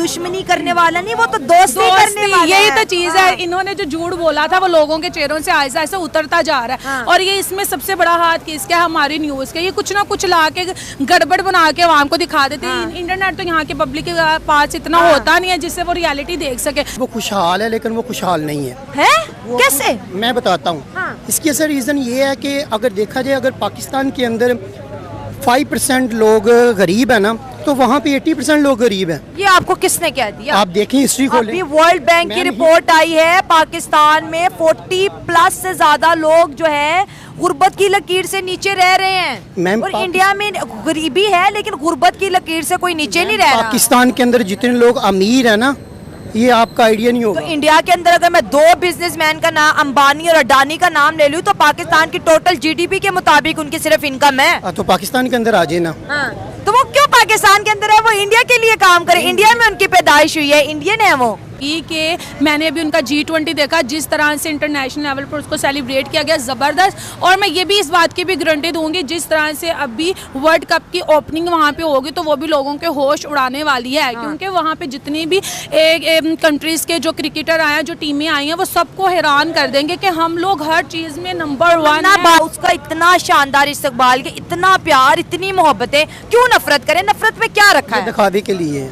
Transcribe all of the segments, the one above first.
दुश्मनी करने वाला नहीं, वो तो दोस्ती करने वाला यही है। तो चीज है। इन्होंने जो झूठ बोला था वो लोगों के चेहरों से ऐसा ऐसा उतरता जा रहा है। हाँ। और ये इसमें सबसे बड़ा हाथ किसका है? हमारी न्यूज का। ये कुछ ना कुछ ला के गड़बड़ बना के आवाम को दिखा देते हैं। इंटरनेट तो यहाँ के पब्लिक के पास इतना होता नहीं है जिससे वो रियलिटी देख सके। वो खुशहाल है लेकिन वो खुशहाल नहीं है। कैसे? मैं बताता हूँ। हाँ। इसकी असर रीज़न ये है कि अगर देखा जाए, अगर पाकिस्तान के अंदर 5% लोग गरीब है ना, तो वहाँ पे 80% लोग गरीब हैं। ये आपको किसने कह दिया? आप देखें, हिस्ट्री खोलें। अभी वर्ल्ड बैंक की रिपोर्ट आई है, पाकिस्तान में 40+ से ज्यादा लोग जो है गुर्बत की लकीर से नीचे रह रहे हैं। और इंडिया में गरीबी है लेकिन गुर्बत की लकीर से कोई नीचे नहीं रह रहा। पाकिस्तान के अंदर जितने लोग अमीर है ना, ये आपका आइडिया नहीं होगा। तो इंडिया के अंदर अगर मैं 2 बिजनेसमैन का नाम, अंबानी और अडानी का नाम ले लूं, तो पाकिस्तान की टोटल जीडीपी के मुताबिक उनकी सिर्फ इनकम है। तो पाकिस्तान के अंदर आ जाए ना। तो वो क्यों पाकिस्तान के अंदर है? वो इंडिया के लिए काम करे। इंडिया में उनकी पैदाइश हुई है, इंडियन है वो। के मैंने अभी उनका G20 देखा, जिस तरह से इंटरनेशनल लेवल पर उसको सेलिब्रेट किया गया, ज़बरदस्त। और मैं ये भी इस बात की भी गारंटी दूंगी, जिस तरह से अभी वर्ल्ड कप की ओपनिंग वहाँ पे होगी तो वो भी लोगों के होश उड़ाने वाली है। क्योंकि वहाँ पे जितनी भी कंट्रीज़ के जो क्रिकेटर आए हैं, जो टीमें आई हैं, वो सबको हैरान कर देंगे कि हम लोग हर चीज़ में नंबर 1 है। उसका इतना शानदार इस्तकबाल, के इतना प्यार, इतनी मोहब्बतें, क्यों नफरत करें? नफरत में क्या रखा है? दिखावे के लिए।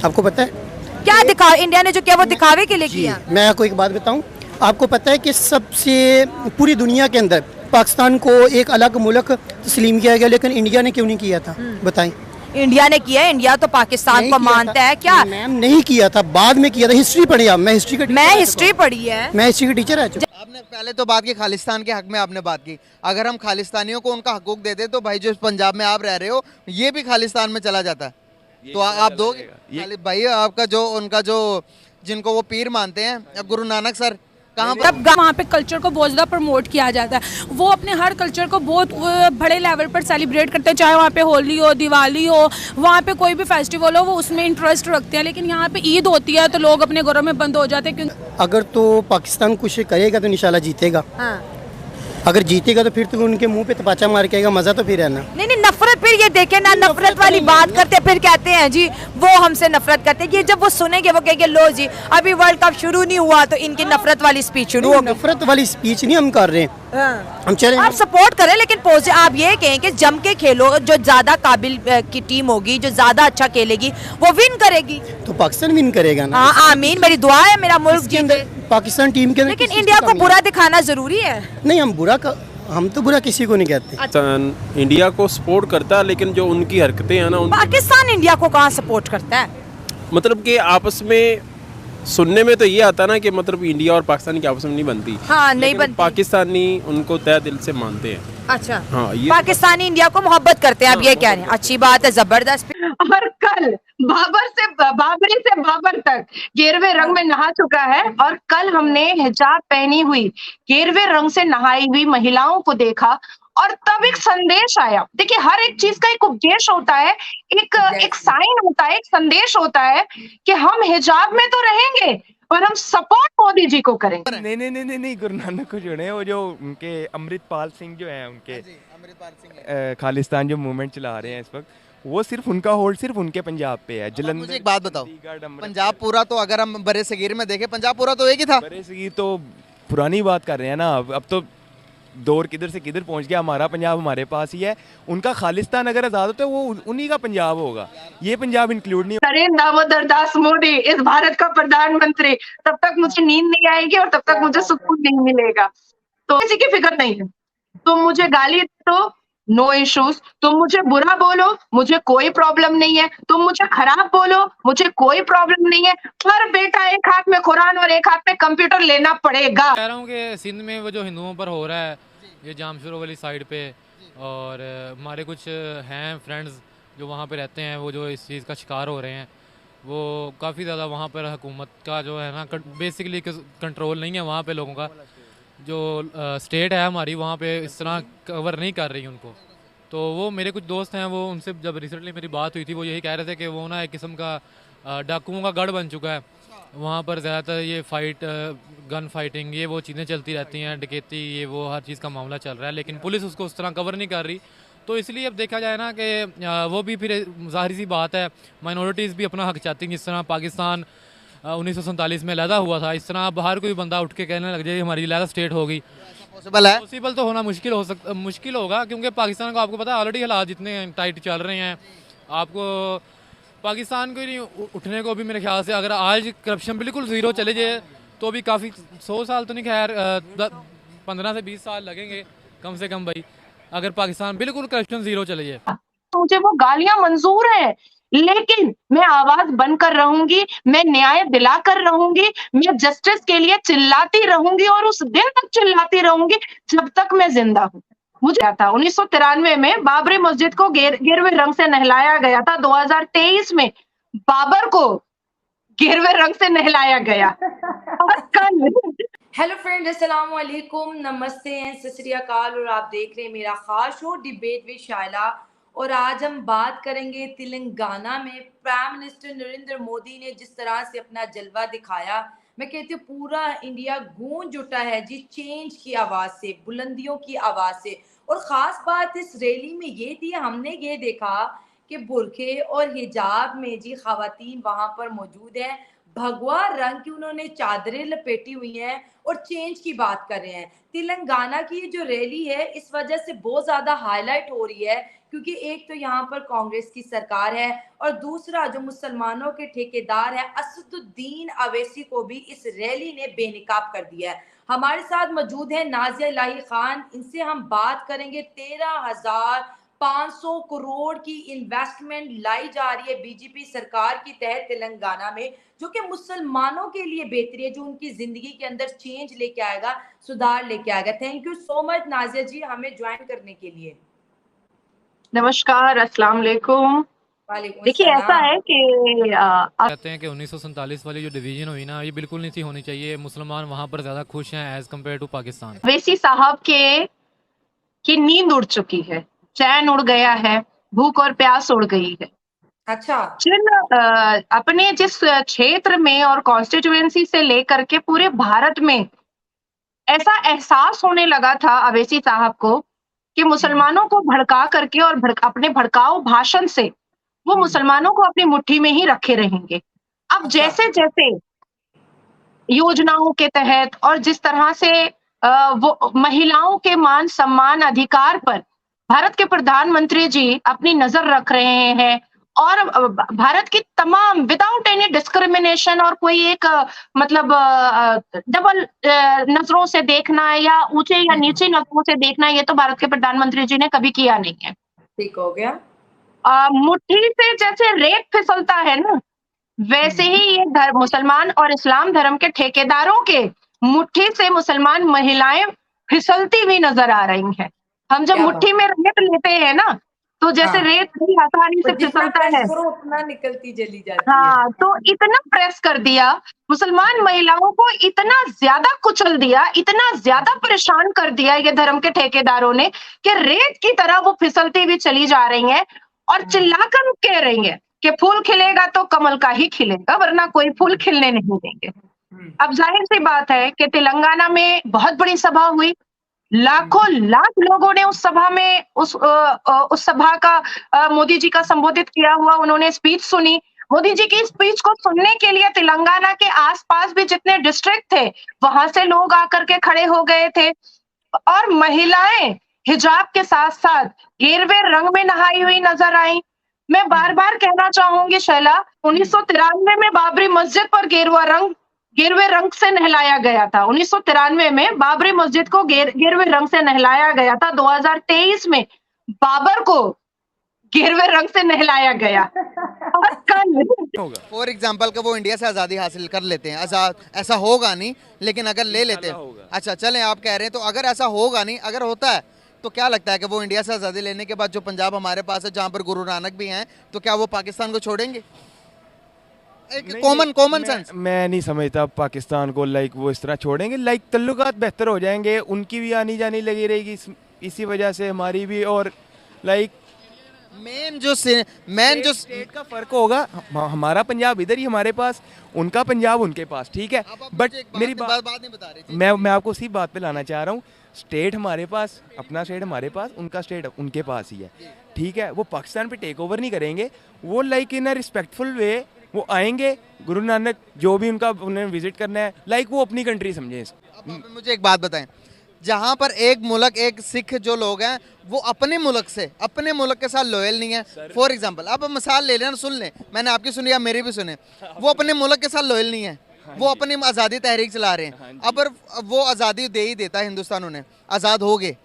आपको पता है क्या दिखा? इंडिया ने जो किया वो दिखावे के लिए किया। मैं आपको एक बात बताऊं, आपको पता है कि सबसे पूरी दुनिया के अंदर पाकिस्तान को एक अलग मुल्क तस्लीम किया गया, लेकिन इंडिया ने क्यों नहीं किया था? बताएं। इंडिया ने किया। इंडिया तो पाकिस्तान को मानता है क्या? मैम नहीं किया था, बाद में किया था। हिस्ट्री पढ़ी आप? मैं हिस्ट्री का पढ़ी है। मैं हिस्ट्री का टीचर है। आपने पहले तो बात की खालिस्तान के हक में, आपने बात की, अगर हम खालिस्तानियों को उनका हकूक दे दे तो भाई जो पंजाब में आप रह रहे हो ये भी खालिस्तान में चला जाता है, तो आप दोगे भाई? आपका जो उनका जो जिनको वो पीर मानते हैं, गुरु नानक सर, कहाँ पर वहाँ पे कल्चर को बहुत ज़्यादा प्रमोट किया जाता है। वो अपने हर कल्चर को बहुत बड़े लेवल पर सेलिब्रेट करते हैं, चाहे वहाँ पे होली हो, दिवाली हो, वहाँ पे कोई भी फेस्टिवल हो, वो उसमें इंटरेस्ट रखते हैं। लेकिन यहाँ पे ईद होती है तो लोग अपने घरों में बंद हो जाते हैं। क्योंकि अगर तो पाकिस्तान कुछ करेगा तो इंशाल्लाह जीतेगा। अगर जीतेगा तो फिर तो उनके मुंह पे तपाचा मार के आएगा, मजा तो फिर है ना। नहीं, नफरत फिर ये देखे ना, नफरत वाली बात करते फिर कहते हैं जी वो हमसे नफरत करते हैं। ये जब वो सुनेंगे वो कहेंगे लो जी अभी वर्ल्ड कप शुरू नहीं हुआ तो इनकी नफरत वाली स्पीच शुरू हो। नफरत वाली स्पीच नहीं हम कर रहे हैं। हम चले, आप सपोर्ट करें, लेकिन आप ये कहें कि जम के खेलो, जो ज्यादा काबिल की टीम होगी, जो ज्यादा अच्छा खेलेगी वो विन करेगी। तो पाकिस्तान विन करेगा ना। हाँ आमीन, मेरी दुआ है मेरा मुल्क जीते। पाकिस्तान टीम के अंदर लेकिन इंडिया को बुरा दिखाना जरूरी है। नहीं, हम तो बुरा किसी को नहीं कहते। पाकिस्तान इंडिया को सपोर्ट करता है, लेकिन जो उनकी हरकतें हैं ना, पाकिस्तान इंडिया को कहाँ सपोर्ट करता है? मतलब कि आपस में सुनने में तो ये आता ना कि मतलब इंडिया और पाकिस्तान की आपस में नहीं बनती। हाँ, नहीं बनती। पाकिस्तानी उनको तहे दिल से मानते हैं। अच्छा, हाँ, ये पाकिस्तानी इंडिया को मोहब्बत करते हैं। आप ये कह रहे हैं, अच्छी बात है, जबरदस्त। और कल बाबरी से बाबर तक गेरवे रंग में नहा चुका है। और कल हमने हिजाब पहनी हुई, गेरवे रंग से नहाई हुई महिलाओं को देखा और तब एक संदेश आया। देखिए, हर एक चीज का एक उपदेश होता है, एक साइन होता है, एक संदेश होता है कि हम हिजाब में तो रहेंगे और हम सपोर्ट मोदी जी को करेंगे। नहीं, गुरु नानक को जोड़े, वो जो उनके अमृतपाल सिंह जो है, उनके खालिस्तान जो मूवमेंट चला रहे हैं इस वक्त, वो सिर्फ उनका होल्ड सिर्फ उनके पंजाब पे है। जलंधर, मुझे एक बात बताओ, पंजाब पूरा तो अगर हम बड़े सगीर में देखें, पंजाब पूरा तो एक ही था। बड़े सगीर तो पुरानी बात कर रहे हैं ना, अब तो दौर किधर से किधर पहुंच गया। हमारा पंजाब हमारे पास ही है, उनका खालिस्तान अगर आजाद होता है वो उन्हीं का पंजाब होगा, ये पंजाब इंक्लूड नहीं। नरेंद्र दामोदर दास मोदी इस भारत का प्रधानमंत्री, तब तक मुझे नींद नहीं आएगी और तब तक मुझे सुकून नहीं मिलेगा। तो किसी की फिक्र नहीं है। तुम मुझे गाली दो, नो इश्यूज। तुम मुझे बुरा बोलो, मुझे कोई प्रॉब्लम नहीं है। तुम मुझे खराब बोलो, मुझे कोई प्रॉब्लम नहीं है। पर बेटा एक हाथ में कुरान और एक हाथ में कंप्यूटर लेना पड़ेगा। कह रहा हूँ कि सिंध में वो जो हिंदुओं पर हो रहा है, ये जामशोरो वाली साइड पे, और हमारे कुछ हैं फ्रेंड्स जो वहाँ पे रहते हैं, वो जो इस चीज़ का शिकार हो रहे हैं, वो काफ़ी ज़्यादा वहाँ पर हुकूमत का जो है ना बेसिकली कंट्रोल नहीं है वहाँ पे लोगों का। जो स्टेट है हमारी वहाँ पे इस तरह कवर नहीं कर रही उनको। तो वो मेरे कुछ दोस्त हैं, वो उनसे जब रिसेंटली मेरी बात हुई थी, वो यही कह रहे थे कि वो ना एक किस्म का डाकुओं का गढ़ बन चुका है वहाँ पर। ज़्यादातर ये गन फाइटिंग, ये वो चीज़ें चलती रहती हैं, डकैती, ये वो हर चीज़ का मामला चल रहा है, लेकिन पुलिस उसको उस तरह कवर नहीं कर रही। तो इसलिए अब देखा जाए ना कि वो भी फिर ज़ाहिर सी बात है, माइनॉरिटीज़ भी अपना हक चाहती हैं। जिस तरह पाकिस्तान 1947 में अलहदा हुआ था, इस तरह अब हर कोई बंदा उठ के कहने लग जाए हमारी अलहदा स्टेट होगी। पॉसिबल है? पॉसिबल तो होना मुश्किल होगा, क्योंकि पाकिस्तान को आपको पता है ऑलरेडी हालात जितने टाइट चल रहे हैं। आपको पाकिस्तान को नहीं उठने को भी मेरे ख्याल से, अगर आज करप्शन बिल्कुल ज़ीरो चले जाए तो भी काफ़ी 100 साल तो नहीं, खैर 15 से 20 साल लगेंगे कम से कम भाई, अगर पाकिस्तान बिल्कुल करप्शन ज़ीरो चले जाए। मुझे वो गालियां मंजूर हैं, लेकिन मैं आवाज बनकर रहूंगी, मैं न्याय दिलाकर रहूंगी, मैं जस्टिस के लिए चिल्लाती रहूंगी और उस दिन तक चिल्लाती रहूंगी जब तक मैं जिंदा हूं। मुझे था 1993 में बाबरी मस्जिद को गिरवे रंग से नहलाया गया था, 2023 में बाबर को गिरवे रंग से नहलाया गया। और कल हेलो फ्रेंड, अस्सलाम वालेकुम, नमस्ते एंड सत श्री अकाल, और आप देख रहे हैं मेरा खास शो डिबेट विद शाइला। और आज हम बात करेंगे तेलंगाना में प्राइम मिनिस्टर नरेंद्र मोदी ने जिस तरह से अपना जलवा दिखाया। मैं कहती हूँ पूरा इंडिया गूंज उठा है जी चेंज की आवाज़ से, बुलंदियों की आवाज़ से। और ख़ास बात इस रैली में ये थी, हमने ये देखा कि बुरखे और हिजाब में जी ख़वातीन वहाँ पर मौजूद हैं, भगवा रंग की उन्होंने चादरें लपेटी हुई हैं और चेंज की बात कर रहे हैं। तेलंगाना की ये जो रैली है इस वजह से बहुत ज़्यादा हाईलाइट हो रही है, क्योंकि एक तो यहाँ पर कांग्रेस की सरकार है और दूसरा जो मुसलमानों के ठेकेदार है असदुद्दीन अवैसी को भी इस रैली ने बेनकाब कर दिया है। हमारे साथ मौजूद है नाजिया इलाही खान, इनसे हम बात करेंगे 13,500 करोड़ की इन्वेस्टमेंट लाई जा रही है बीजेपी सरकार की तहत तेलंगाना में, जो कि मुसलमानों के लिए बेहतरी है, जो उनकी जिंदगी के अंदर चेंज लेके आएगा, सुधार लेके आएगा। Thank you so much Nazia ji हमें ज्वाइन करने के लिए। नमस्कार, अस्सलाम वालेकुम। देखिए ऐसा है कि कहते हैं कि 1947 वाली जो डिवीजन हुई ना, ये बिल्कुल नहीं थी होनी चाहिए। मुसलमान वहाँ पर ज्यादा खुश हैं as compare to Pakistan. Owaisi साहब की नींद उड़ चुकी है, चैन उड़ गया है, भूख और प्यास उड़ गई है। अच्छा, अपने जिस क्षेत्र में और कॉन्स्टिट्यूएंसी से लेकर के पूरे भारत में ऐसा एहसास होने लगा था अवैसी साहब को कि मुसलमानों को भड़का करके और अपने भड़काऊ भाषण से वो मुसलमानों को अपनी मुट्ठी में ही रखे रहेंगे। अब जैसे जैसे योजनाओं के तहत और जिस तरह से वो महिलाओं के मान सम्मान अधिकार पर भारत के प्रधानमंत्री जी अपनी नजर रख रहे हैं और भारत की तमाम विदाउट एनी डिस्क्रिमिनेशन और कोई एक मतलब डबल नजरों से देखना या ऊंचे या नीचे नजरों से देखना, ये तो भारत के प्रधानमंत्री जी ने कभी किया नहीं है। ठीक हो गया। मुट्ठी से जैसे रेत फिसलता है ना, वैसे ही ये मुसलमान और इस्लाम धर्म के ठेकेदारों के मुट्ठी से मुसलमान महिलाएं फिसलती हुई नजर आ रही हैं। हम जब मुट्ठी में रेत लेते हैं ना, तो जैसे रेत भी आसानी से फिसलता है, उतना निकलती चली जाती हाँ, तो इतना प्रेस कर दिया, मुसलमान महिलाओं को इतना ज्यादा कुचल दिया, इतना ज्यादा परेशान कर दिया ये धर्म के ठेकेदारों ने कि रेत की तरह वो फिसलती हुई चली जा रही हैं और चिल्लाकर कह रही हैं कि फूल खिलेगा तो कमल का ही खिलेगा, वरना कोई फूल खिलने नहीं देंगे। अब जाहिर सी बात है कि तेलंगाना में बहुत बड़ी सभा हुई, लाखों लाख लोगों ने उस सभा में उस सभा का मोदी जी का संबोधित किया हुआ उन्होंने स्पीच सुनी। मोदी जी की स्पीच को सुनने के लिए तेलंगाना के आसपास भी जितने डिस्ट्रिक्ट थे वहां से लोग आकर के खड़े हो गए थे और महिलाएं हिजाब के साथ साथ गेरवे रंग में नहाई हुई नजर आई। मैं बार बार कहना चाहूंगी शैला, 1993 में बाबरी मस्जिद पर गेरवे रंग से नहलाया गया था। 1993 में बाबरी मस्जिद को गेरवे रंग से नहलाया गया था, 2023 में बाबर को गेरवे रंग से नहलाया गया। और कल फॉर एग्जाम्पल का वो इंडिया से आज़ादी हासिल कर लेते हैं, ऐसा होगा नहीं, लेकिन अगर ले लेते हैं, अच्छा चलें आप कह रहे हैं, तो अगर ऐसा होगा नहीं, अगर होता है तो क्या लगता है कि वो इंडिया से आज़ादी लेने के बाद जो पंजाब हमारे पास है जहाँ पर गुरु नानक भी हैं, तो क्या वो पाकिस्तान को छोड़ेंगे? एक कॉमन सेंस मैं नहीं समझता पाकिस्तान को वो इस तरह छोड़ेंगे। तल्लुकात बेहतर हो जाएंगे, उनकी भी आनी जानी लगी रहेगी इसी वजह से, हमारी भी, और मेन जो स्टेट का फर्क होगा, हमारा पंजाब इधर ही हमारे पास, उनका पंजाब उनके पास, ठीक है। बट मेरी बात नहीं बता रहे थे। मैं आपको उसी बात पे लाना चाह रहा हूँ। स्टेट हमारे पास, अपना स्टेट हमारे पास, उनका स्टेट उनके पास ही है, ठीक है। वो पाकिस्तान पे टेक ओवर नहीं करेंगे, वो like in a respectful way वो आएंगे, गुरु नानक जो भी उनका उन्हें विजिट करना है, लाइक वो अपनी कंट्री समझे। अब मुझे एक बात बताएं, जहाँ पर एक मुल्क, एक सिख जो लोग हैं वो अपने मुल्क के साथ लॉयल नहीं है। फॉर एग्जांपल अब मिसाल ले लें, सुन लें, मैंने आपकी सुनी, आप मेरी भी सुने, वो अपने मुल्क के साथ लॉयल नहीं है, वो अपनी आज़ादी तहरीक चला रहे हैं। अब वो आज़ादी दे ही देता है हिंदुस्तान, उन्हें आज़ाद हो गए।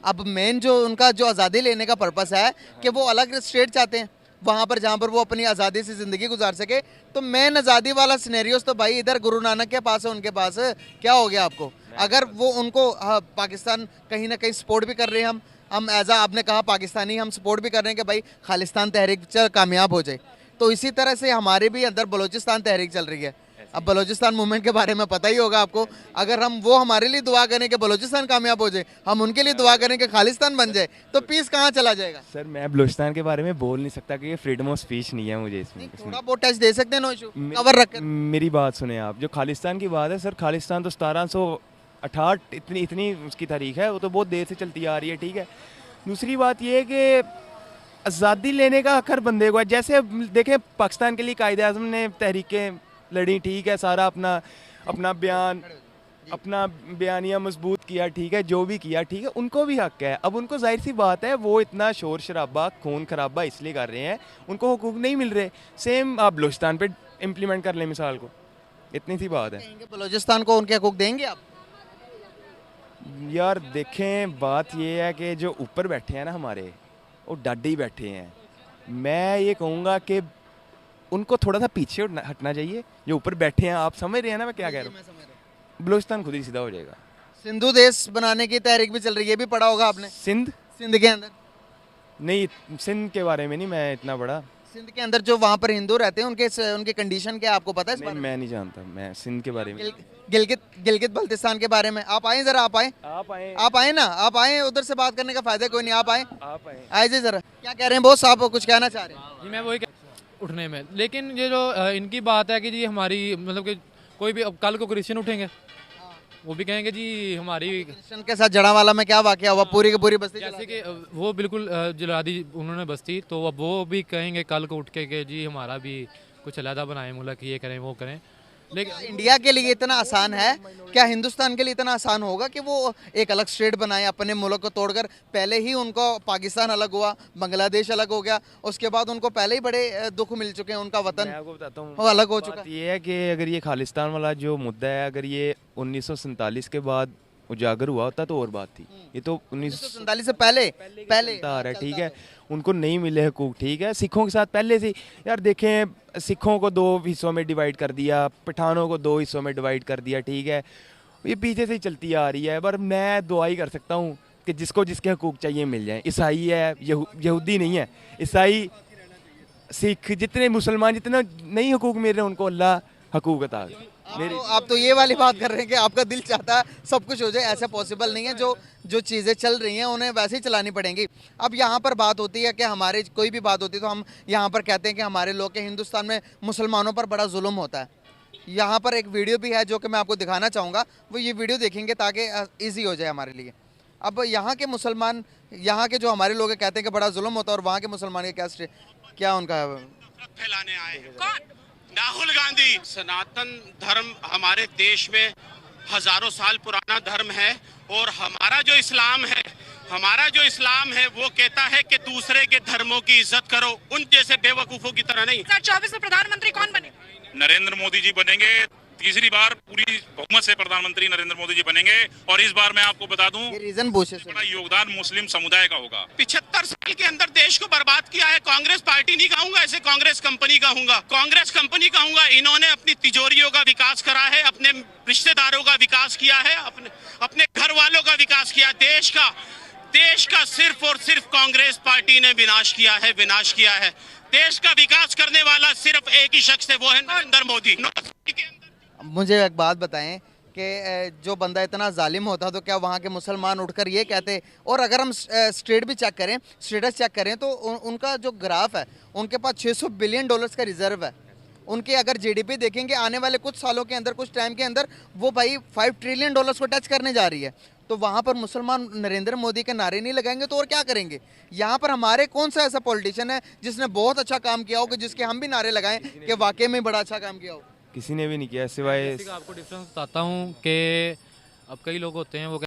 अब मेन जो उनका जो आज़ादी लेने का पर्पस है कि वो अलग स्टेट चाहते हैं, वहाँ पर जहाँ पर वो अपनी आज़ादी से ज़िंदगी गुजार सके। तो मेन आज़ादी वाला सिनेरियोस तो भाई इधर गुरु नानक के पास है, उनके पास क्या हो गया आपको? अगर वो उनको पाकिस्तान कहीं ना कहीं सपोर्ट भी कर रहे हैं, हम एज आपने कहा पाकिस्तानी हम सपोर्ट भी कर रहे हैं कि भाई खालिस्तान तहरीक कामयाब हो जाए। तो इसी तरह से हमारे भी अंदर बलूचिस्तान तहरीक चल रही है। अब बलूचिस्तान मूवमेंट के बारे में पता ही होगा आपको। अगर हम वो हमारे लिए दुआ करें कि बलूचिस्तान कामयाब हो जाए, हम उनके लिए दुआ करें कि खालिस्तान बन जाए, तो पीस कहाँ चला जाएगा? सर मैं बलूचिस्तान के बारे में बोल नहीं सकता कि ये फ्रीडम ऑफ स्पीच नहीं है मुझे इसमें। थोड़ा बहुत टच दे सकते हैं, नो इशू, कवर रख। मेरी बात सुने आप, जो खालिस्तान की बात है सर, खालिस्तान तो 1768 इतनी उसकी तारीख है, वो तो बहुत देर से चलती आ रही है, ठीक है। दूसरी बात ये है कि आज़ादी लेने का हक हर बंदे को है। जैसे देखें पाकिस्तान के लिए कायदे आज़म ने तहरीकें लड़ी, ठीक है, सारा अपना बयानिया मजबूत किया, ठीक है, जो भी किया, ठीक है, उनको भी हक है। अब उनको जाहिर सी बात है वो इतना शोर शराबा खून खराबा इसलिए कर रहे हैं, उनको हुकूक नहीं मिल रहे। सेम आप बलूचिस्तान पे इम्प्लीमेंट कर लें मिसाल को, इतनी सी बात है। बलूचिस्तान को उनके हुकूक देंगे आप? यार देखें, बात ये है कि जो ऊपर बैठे हैं ना हमारे, वो डाडे ही बैठे हैं। मैं ये कहूँगा कि उनको थोड़ा सा पीछे हटना चाहिए। जो ऊपर बैठे हैं, आप समझ रहे हैं ना मैं क्या कह रहा हूँ। बलूचिस्तान खुद ही सीधा हो जाएगा। सिंधु देश बनाने की तहरीक भी चल रही है, भी पढ़ा होगा आपने। सिंध के अंदर नहीं, सिंध के बारे में नहीं मैं इतना बड़ा। सिंध के अंदर जो वहाँ पर हिंदू रहते हैं उनके कंडीशन क्या आपको पता है? इस बारे में मैं नहीं जानता, मैं सिंध के बारे में। गिलगित बल्तिस्तान के बारे में आप आए, जरा आप आए ना, आप आए, उधर से बात करने का फायदा कोई नहीं, आप आए जी जरा। क्या कह रहे हैं बॉस, आप कुछ कहना चाह रहे हैं? मैं वही उठने में, लेकिन ये जो इनकी बात है कि जी हमारी मतलब कि कोई भी, अब कल को क्रिश्चियन उठेंगे, वो भी कहेंगे जी हमारी क्रिश्चियन के साथ जड़ावाला में क्या वाकया हुआ, पूरी की पूरी बस्ती जैसे कि वो बिल्कुल जला दी उन्होंने बस्ती, तो अब वो भी कहेंगे कल को उठ के जी हमारा भी कुछ अलहदा बनाए मुल्क, ये करें वो करें। लेकिन इंडिया के लिए इतना आसान है क्या, हिंदुस्तान के लिए इतना आसान होगा कि वो एक अलग स्टेट बनाए अपने मुल्क को तोड़कर? पहले ही उनको पाकिस्तान अलग हुआ, बांग्लादेश अलग हो गया, उसके बाद उनको पहले ही बड़े दुख मिल चुके हैं, उनका वतन मैं आपको बताता हूँ वो अलग हो चुका। ये है कि अगर ये खालिस्तान वाला जो मुद्दा है, अगर ये 1947 के बाद उजागर हुआ होता तो और बात थी। ये तो 1947 से पहले आ रहा है, ठीक है। उनको नहीं मिले हुकूक, ठीक है। सिखों के साथ पहले से यार देखें, सिखों को 2 हिस्सों में डिवाइड कर दिया, पठानों को 2 हिस्सों में डिवाइड कर दिया, ठीक है। ये पीछे से ही चलती आ रही है। पर मैं दुआ ही कर सकता हूँ कि जिसको जिसके हुकूक चाहिए मिल जाए। ईसाई है, यहूदी नहीं है, ईसाई सिख जितने मुसलमान जितने नहीं हुकूक मिल रहे उनको अल्लाह हुकूक अता करे। आप तो ये वाली बात कर रहे हैं कि आपका दिल चाहता है सब कुछ हो जाए, ऐसा पॉसिबल नहीं है। जो चीज़ें चल रही हैं उन्हें वैसे ही चलानी पड़ेंगी। अब यहाँ पर बात होती है कि हमारे कोई भी बात होती है तो हम यहाँ पर कहते हैं कि हमारे लोग के हिंदुस्तान में मुसलमानों पर बड़ा जुल्म होता है। यहाँ पर एक वीडियो भी है जो कि मैं आपको दिखाना चाहूँगा, वो ये वीडियो देखेंगे ताकि ईजी हो जाए हमारे लिए। अब यहाँ के मुसलमान, यहाँ के जो हमारे लोग कहते हैं कि बड़ा जुल्म होता है, और वहाँ के मुसलमान के क्या उनका फैलाने आए हैं। राहुल गांधी, सनातन धर्म हमारे देश में हजारों साल पुराना धर्म है, और हमारा जो इस्लाम है वो कहता है कि दूसरे के धर्मों की इज्जत करो, उन जैसे बेवकूफों की तरह नहीं। 2024 में प्रधानमंत्री कौन बने? नरेंद्र मोदी जी बनेंगे। तीसरी बार पूरी बहुमत से प्रधानमंत्री नरेंद्र मोदी जी बनेंगे। और इस बार मैं आपको बता दूं, रीजन पूछे, बड़ा योगदान मुस्लिम समुदाय का होगा। 75 साल के अंदर देश को बर्बाद किया है। कांग्रेस पार्टी नहीं कहूंगा, ऐसे कांग्रेस कंपनी कहूंगा। इन्होंने अपनी तिजोरियों का विकास करा है, अपने रिश्तेदारों का विकास किया है, अपने घर वालों का विकास किया। देश का सिर्फ और सिर्फ कांग्रेस पार्टी ने विनाश किया है। देश का विकास करने वाला सिर्फ एक ही शख्स है, वो है नरेंद्र मोदी। मुझे एक बात बताएं कि जो बंदा इतना जालिम होता तो क्या वहाँ के मुसलमान उठकर ये कहते। और अगर हम स्टेट भी चेक करें, स्टेटस चेक करें तो उनका जो ग्राफ है, उनके पास 600 बिलियन डॉलर्स का रिजर्व है। उनके अगर जीडीपी देखेंगे आने वाले कुछ सालों के अंदर, कुछ टाइम के अंदर वो भाई 5 ट्रिलियन डॉलर्स को टच करने जा रही है। तो वहाँ पर मुसलमान नरेंद्र मोदी के नारे नहीं लगाएंगे तो और क्या करेंगे? यहाँ पर हमारे कौन सा ऐसा पॉलिटिशियन है जिसने बहुत अच्छा काम किया हो कि जिसके हम भी नारे लगाएं कि वाकई में बड़ा अच्छा काम किया हो? किसी ने भी नहीं किया सिवाय। आपको डिफरेंस बताता हूँ कि अब कई लोग होते हैं वो